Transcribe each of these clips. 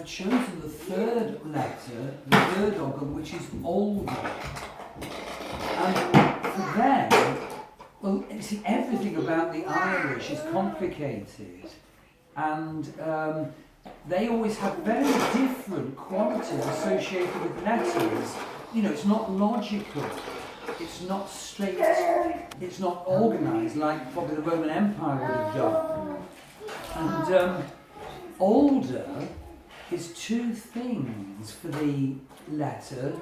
chosen the third letter, the third Ogham, which is Alder. And for them, well, see, everything about the Irish is complicated, and they always have very different qualities associated with letters. You know, it's not logical, it's not straight, it's not organised like probably the Roman Empire would have done. And Alder is two things for the letter,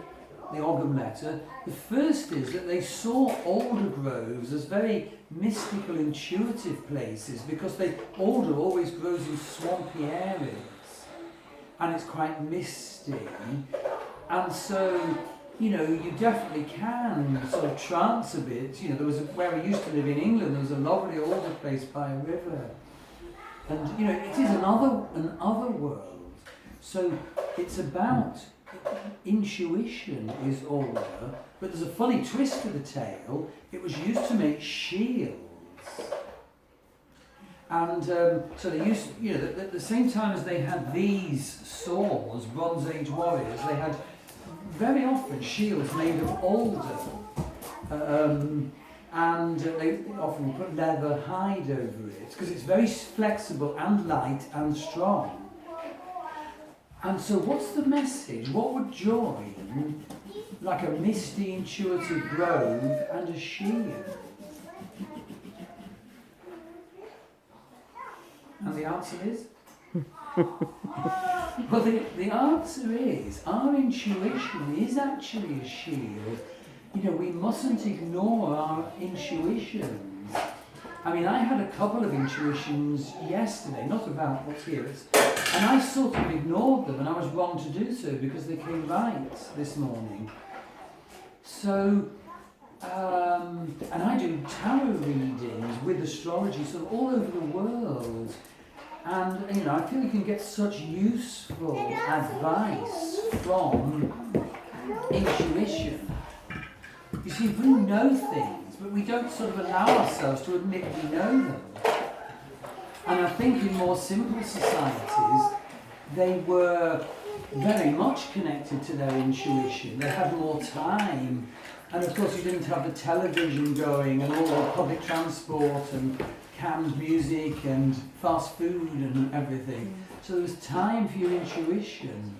the Ogham letter. The first is that they saw alder groves as very mystical, intuitive places because alder always grows in swampy areas and it's quite misty. And so, you know, you definitely can sort of trance a bit. You know, there was where we used to live in England, there was a lovely alder place by a river. And, you know, it is another world. So it's about intuition is Alder, but there's a funny twist to the tale. It was used to make shields. And so they used, you know, at the same time as they had these swords, Bronze Age warriors, they had very often shields made of alder. And they often put leather hide over it because it's very flexible and light and strong. And so what's the message? What would join like a misty intuitive grove and a shield? And the answer is? Well, the answer is our intuition is actually a shield. You know, we mustn't ignore our intuitions. I mean, I had a couple of intuitions yesterday, not about what's here, and I sort of ignored them, and I was wrong to do so because they came right this morning. So, and I do tarot readings with astrology sort of all over the world. And, you know, I feel you can get such useful advice from intuition. You see, we know things, but we don't sort of allow ourselves to admit we know them. And I think in more simple societies, they were very much connected to their intuition. They had more time. And of course, you didn't have the television going and all the public transport and canned music and fast food and everything. So there was time for your intuition.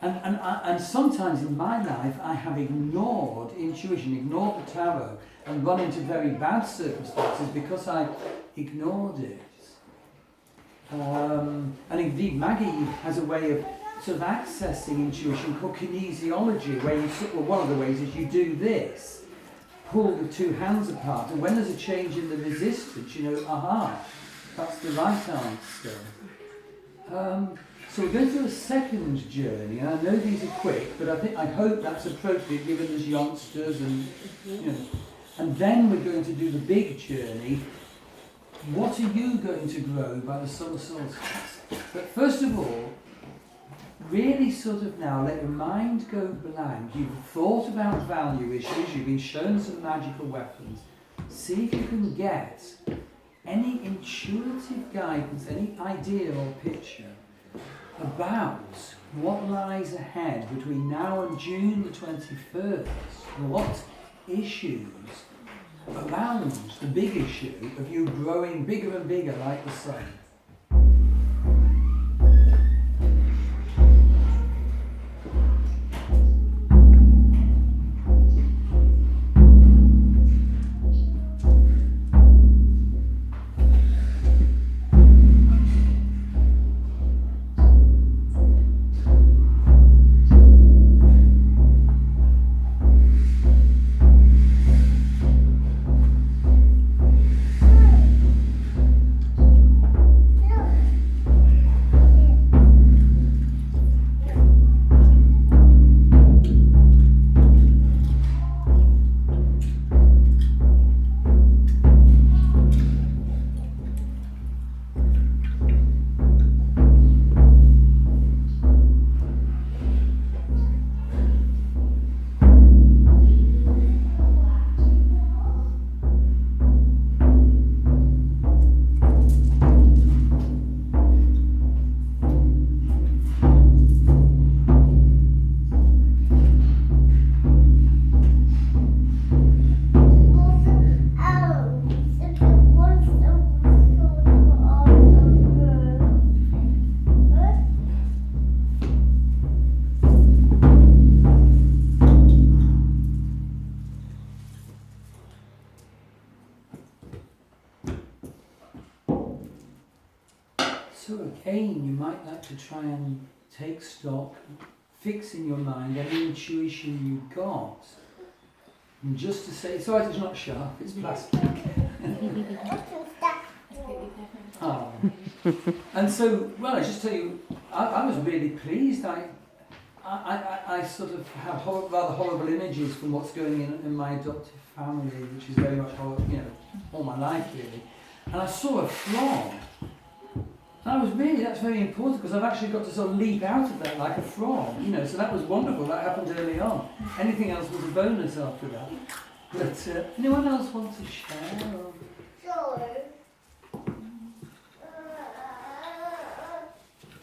And sometimes in my life I have ignored intuition, ignored the tarot, and run into very bad circumstances because I ignored it. And indeed Maggie has a way of sort of accessing intuition called kinesiology, where you well, one of the ways is you do this, pull the two hands apart, and when there's a change in the resistance, you know, aha, that's the right answer. So we're going through a second journey, and I know these are quick, but I hope that's appropriate given there's youngsters and, you know. And then we're going to do the big journey. What are you going to grow by the summer solstice? But first of all, really sort of now let your mind go blank. You've thought about value issues, you've been shown some magical weapons. See if you can get any intuitive guidance, any idea or picture about what lies ahead between now and June the 21st. What issues around the big issue of you growing bigger and bigger like the sun. again, you might like to try and take stock, fix in your mind any intuition you got. And just to say, sorry, it's not sharp, it's plastic. Oh. And so, well, I just tell you, I was really pleased. I sort of have rather horrible images from what's going in my adoptive family, which is very much horrible, all my life really. And I saw a frog. And that's very important because I've actually got to sort of leap out of that like a frog, so that was wonderful. That happened early on. Anything else was a bonus after that. But anyone else want to share? Sure.